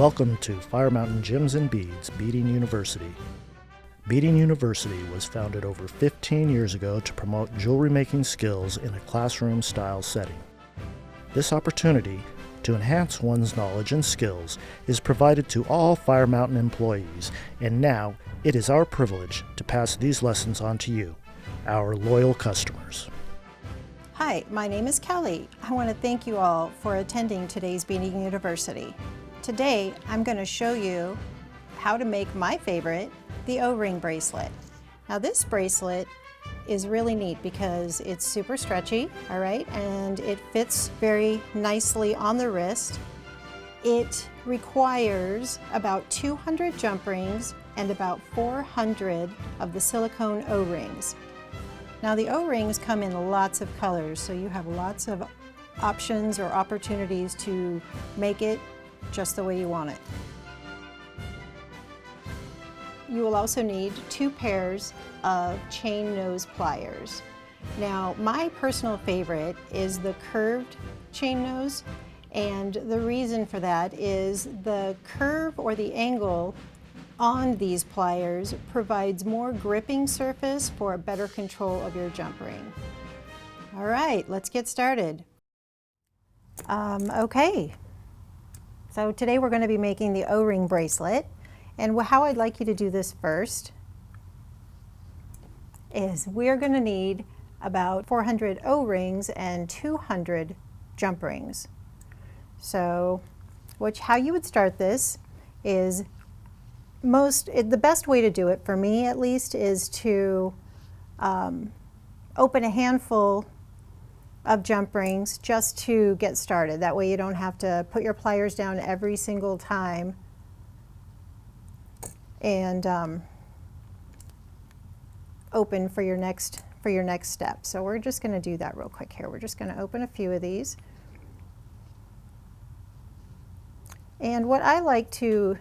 Welcome to Fire Mountain Gems and Beads, Beading University. Beading University was founded over 15 years ago to promote jewelry making skills in a classroom-style setting. This opportunity to enhance one's knowledge and skills is provided to all Fire Mountain employees, and now it is our privilege to pass these lessons on to you, our loyal customers. Hi, my name is Kelly. I want to thank you all for attending today's Beading University. Today, I'm going to show you how to make my favorite, the O-ring bracelet. Now this bracelet is really neat because it's super stretchy, all right, and it fits very nicely on the wrist. It requires about 200 jump rings and about 400 of the silicone O-rings. Now the O-rings come in lots of colors, so you have lots of options or opportunities to make it just the way you want it. You will also need 2 pairs of chain nose pliers. Now my personal favorite is the curved chain nose, and the reason for that is the curve or the angle on these pliers provides more gripping surface for a better control of your jump ring. All right, let's get started. Okay, so today we're going to be making the O-ring bracelet, and how I'd like you to do this first is we're going to need about 400 O-rings and 200 jump rings. So how you would start this is the best way to do it, for me at least, is to open a handful of jump rings just to get started. That way you don't have to put your pliers down every single time and open for your next step. So we're just going to do that real quick here. We're just going to open a few of these. And what I like to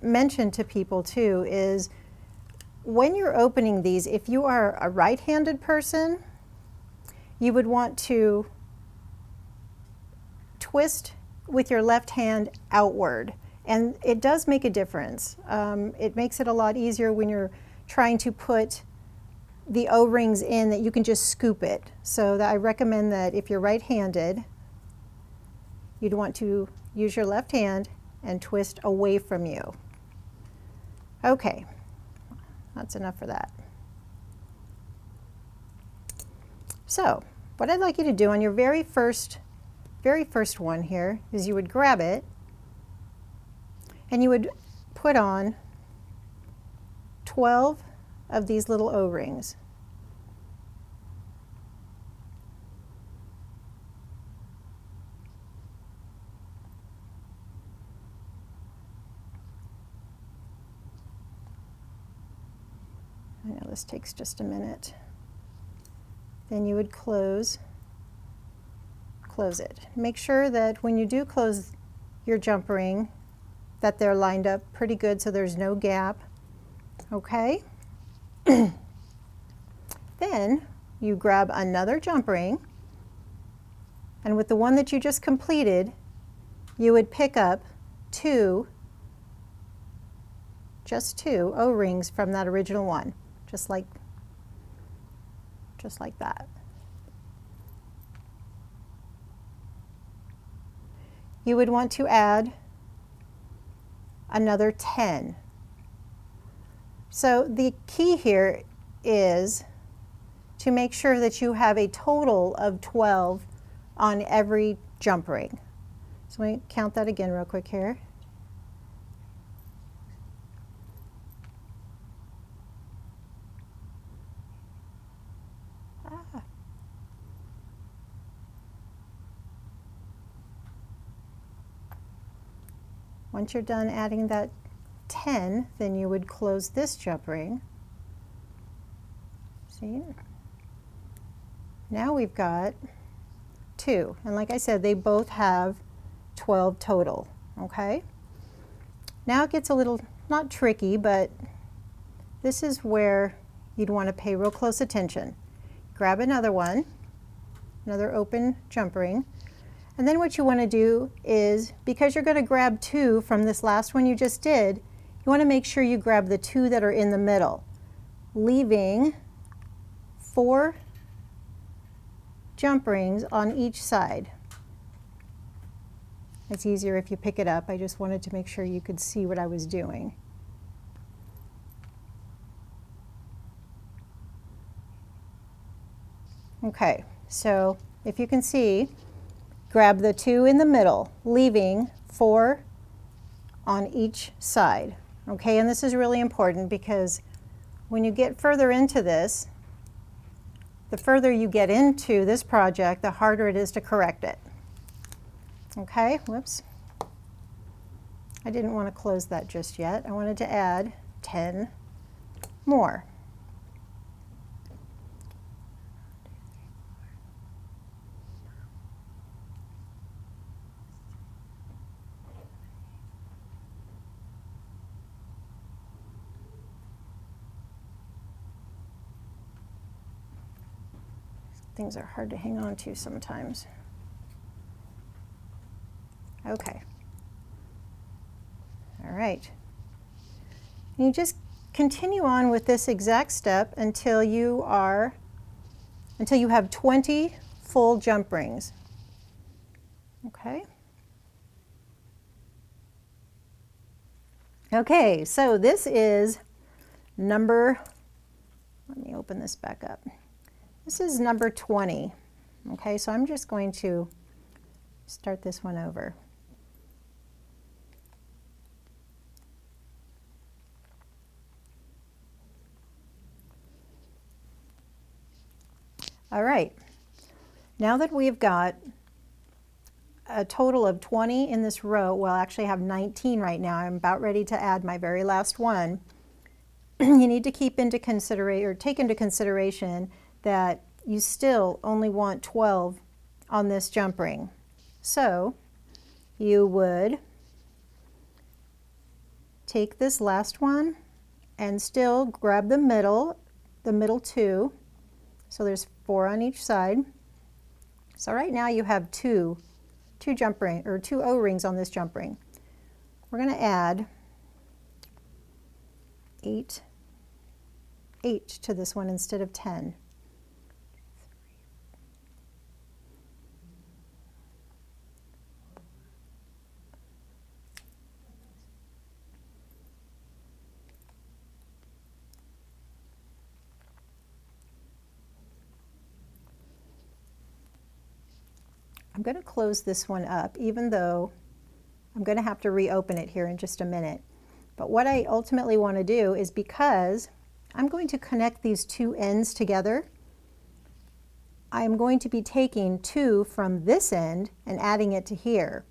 mention to people too is when you're opening these, if you are a right-handed person, you would want to twist with your left hand outward, and it does make a difference. It makes it a lot easier when you're trying to put the O-rings in, that you can just scoop it. So I recommend that if you're right-handed, you'd want to use your left hand and twist away from you. Okay, that's enough for that. So what I'd like you to do on your very first one here is you would grab it and you would put on 12 of these little O-rings. I know this takes just a minute. Then you would close it. Make sure that when you do close your jump ring that they're lined up pretty good so there's no gap. Okay? Then you grab another jump ring, and with the one that you just completed, you would pick up just two O-rings from that original one. Just like that. You would want to add another 10. So the key here is to make sure that you have a total of 12 on every jump ring. So let me count that again real quick here. Once you're done adding that 10, then you would close this jump ring. See? Now we've got 2. And like I said, they both have 12 total, okay? Now it gets a little, not tricky, but this is where you'd want to pay real close attention. Grab another one, another open jump ring, And then what you want to do is, because you're going to grab 2 from this last one you just did, you want to make sure you grab the 2 that are in the middle, leaving 4 jump rings on each side. It's easier if you pick it up. I just wanted to make sure you could see what I was doing. Okay, so if you can see, grab the 2 in the middle, leaving 4 on each side. Okay, and this is really important because when you get further into this, the further you get into this project, the harder it is to correct it. Okay, whoops. I didn't want to close that just yet. I wanted to add 10 more. Things are hard to hang on to sometimes. Okay. All right. You just continue on with this exact step until you have 20 full jump rings. Okay. Okay, so this is number, let me open this back up. This is number 20. Okay, so I'm just going to start this one over. All right, now that we've got a total of 20 in this row, well, actually I have 19 right now. I'm about ready to add my very last one. You need to keep into consideration, or take into consideration, that you still only want 12 on this jump ring. So you would take this last one and still grab the middle 2. So there's 4 on each side. So right now you have two jump ring, or 2 O-rings on this jump ring. We're going to add 8 to this one instead of 10. I'm going to close this one up, even though I'm going to have to reopen it here in just a minute. But what I ultimately want to do is, because I'm going to connect these 2 ends together, I'm going to be taking 2 from this end and adding it to here.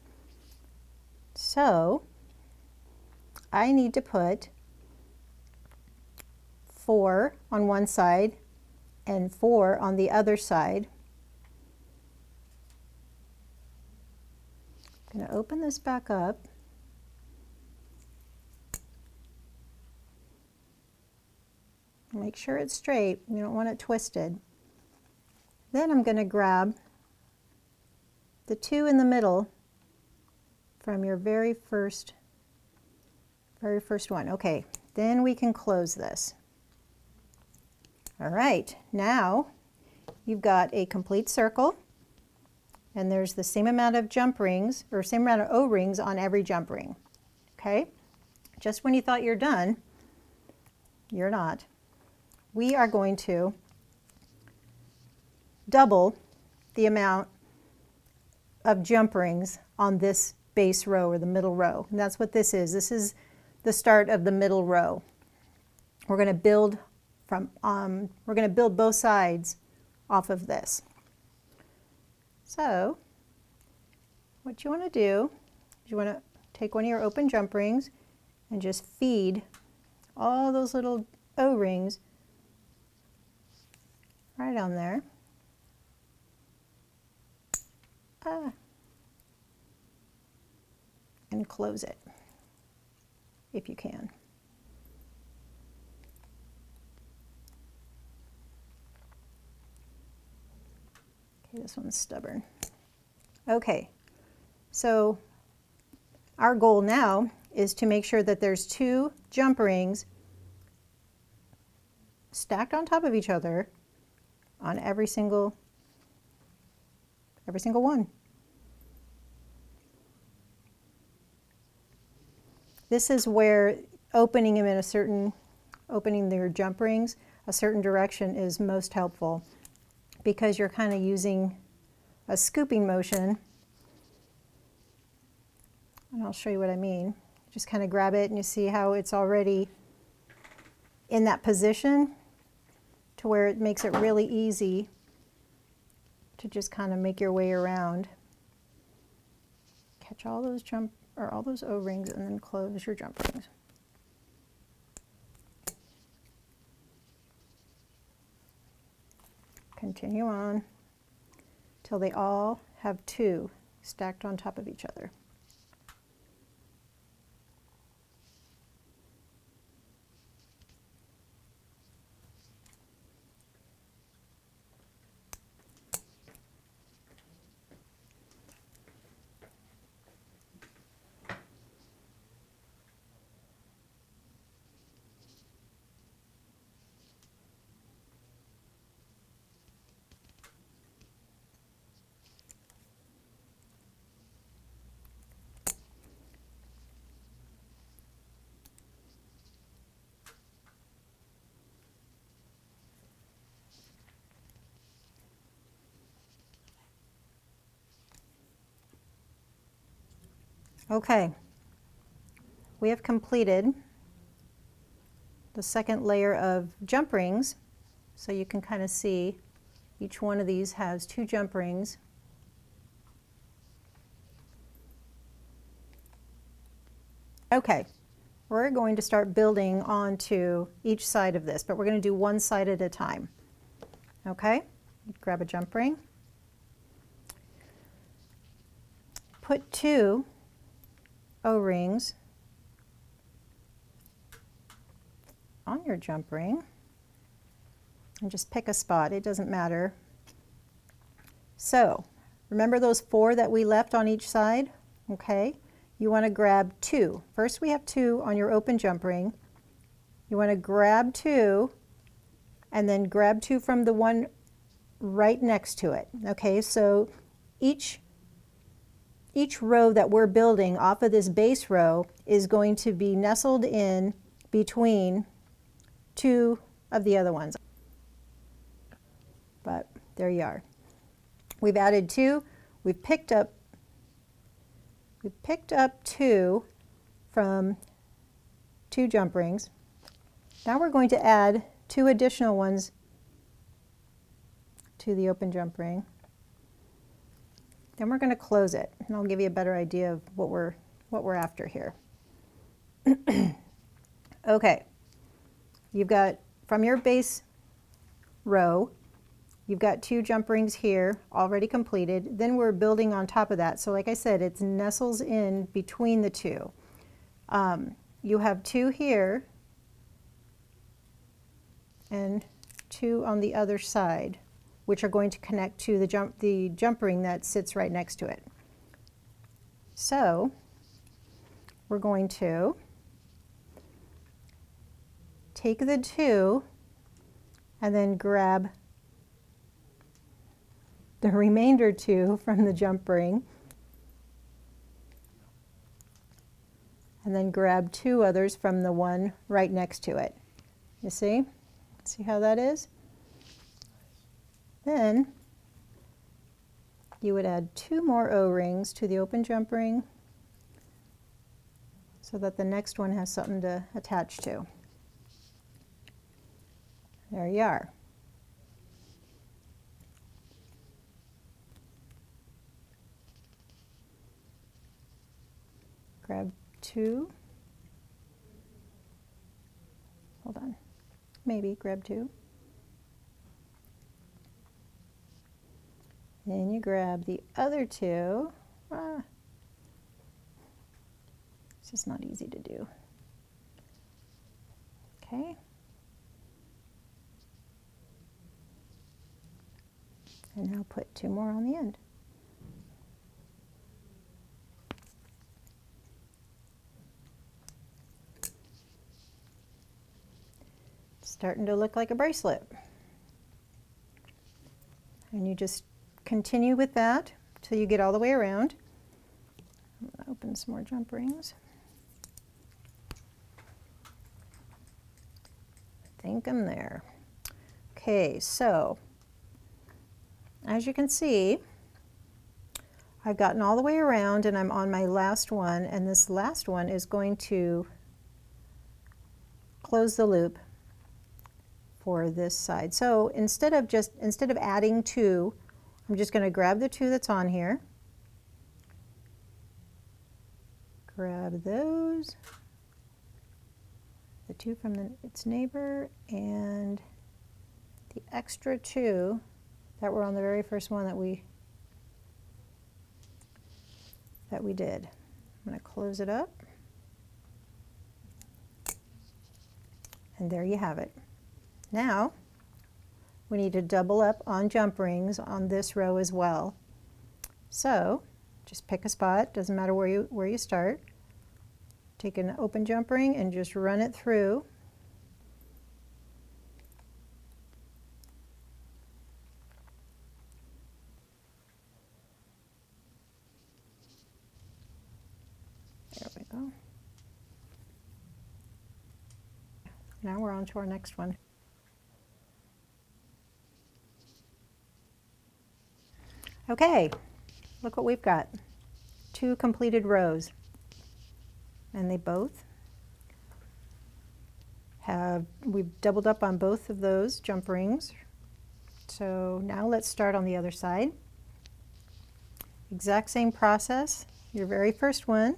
So I need to put 4 on one side and 4 on the other side. I'm going to open this back up. Make sure it's straight. You don't want it twisted. Then I'm going to grab the 2 in the middle from your very first one. Okay, then we can close this. All right, now you've got a complete circle, and there's the same amount of jump rings, or same amount of O-rings on every jump ring. Okay, just when you thought you're done, you're not. We are going to double the amount of jump rings on this base row, or the middle row. And that's what this is. This is the start of the middle row. We're going to build both sides off of this. So what you want to do is you want to take one of your open jump rings and just feed all those little O-rings right on there. And close it if you can. Okay, this one's stubborn. Okay, So our goal now is to make sure that there's 2 jump rings stacked on top of each other on every single one. This is where opening them in opening their jump rings a certain direction is most helpful, because you're kind of using a scooping motion. And I'll show you what I mean. Just kind of grab it and you see how it's already in that position to where it makes it really easy to just kind of make your way around. Catch all those all those O-rings and then close your jump rings. Continue on till they all have 2 stacked on top of each other. Okay, we have completed the second layer of jump rings, so you can kind of see each one of these has 2 jump rings. Okay, we're going to start building onto each side of this, but we're going to do one side at a time. Okay, grab a jump ring, put 2 O-rings on your jump ring and just pick a spot, it doesn't matter. So remember those 4 that we left on each side? Okay, you want to grab 2. First we have 2 on your open jump ring. You want to grab 2 and then grab 2 from the one right next to it. Okay, so each row that we're building off of this base row is going to be nestled in between 2 of the other ones. But there you are. We've added 2. We've picked up 2 from 2 jump rings. Now we're going to add 2 additional ones to the open jump ring. Then we're going to close it, and I'll give you a better idea of what we're after here. Okay, you've got, from your base row, you've got 2 jump rings here already completed. Then we're building on top of that. So like I said, it nestles in between the 2. You have 2 here and 2 on the other side, which are going to connect to the jump ring that sits right next to it. So we're going to take the 2 and then grab the remainder 2 from the jump ring, and then grab 2 others from the one right next to it. You see? See how that is? Then you would add 2 more O-rings to the open jump ring so that the next one has something to attach to. There you are. Grab 2. Hold on. Maybe grab 2. Then you grab the other 2. It's just not easy to do. Okay. And now put 2 more on the end. Starting to look like a bracelet. And you just continue with that till you get all the way around. I'm going to open some more jump rings. I think I'm there. Okay, so as you can see, I've gotten all the way around and I'm on my last one, and this last one is going to close the loop for this side. So instead of adding two, I'm just going to grab the two that's on here, grab those, the two from its neighbor, and the extra two that were on the very first one that we did. I'm going to close it up, and there you have it. Now we need to double up on jump rings on this row as well. So just pick a spot, doesn't matter where you start. Take an open jump ring and just run it through. There we go. Now we're on to our next one. Okay, look what we've got. 2 completed rows. And they both we've doubled up on both of those jump rings. So now let's start on the other side. Exact same process. Your very first one,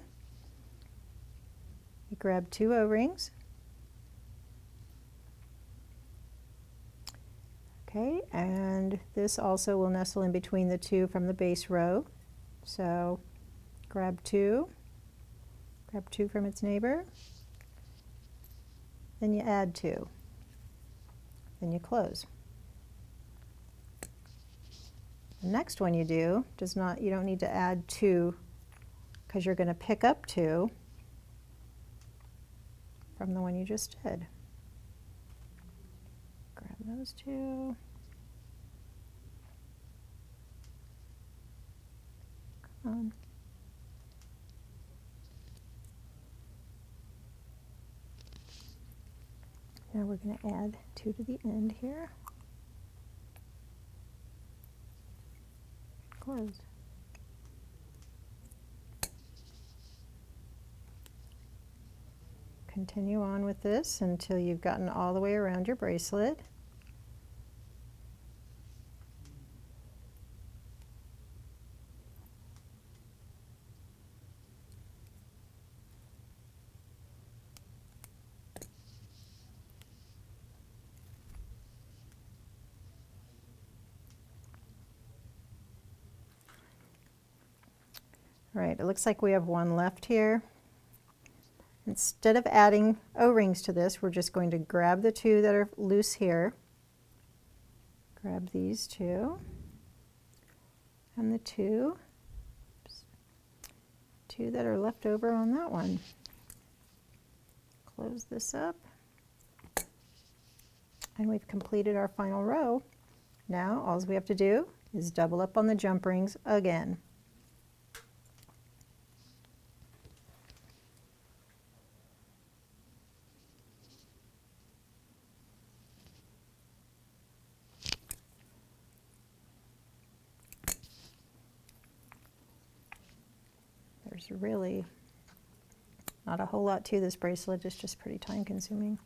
you grab 2 O-rings. Okay, and this also will nestle in between the 2 from the base row. So grab 2 from its neighbor, then you add 2, then you close. The next one you do you don't need to add 2 because you're going to pick up 2 from the one you just did. Grab those 2. Come on. Now we're going to add 2 to the end here. Close. Continue on with this until you've gotten all the way around your bracelet. All right, it looks like we have one left here. Instead of adding O-rings to this, we're just going to grab the 2 that are loose here. Grab these 2 and the 2 that are left over on that one. Close this up. And we've completed our final row. Now all we have to do is double up on the jump rings again. There's really not a whole lot to this bracelet, it's just pretty time consuming.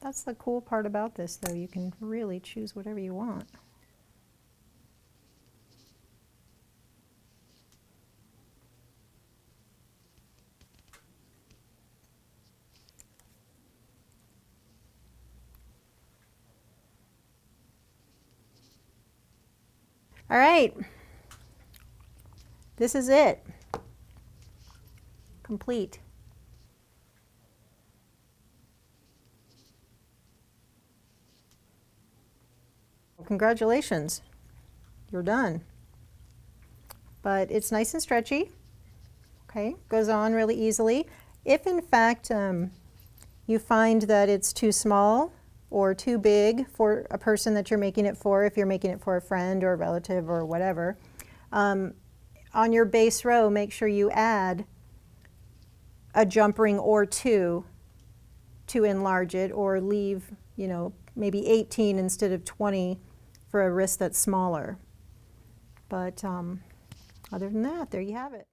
That's the cool part about this, though. You can really choose whatever you want. All right, this is it, complete. Congratulations, you're done. But it's nice and stretchy, okay, goes on really easily. If in fact you find that it's too small or too big for a person that you're making it for, if you're making it for a friend or a relative or whatever, on your base row, make sure you add a jump ring or two to enlarge it, or leave, you know, maybe 18 instead of 20 for a wrist that's smaller. But other than that, there you have it.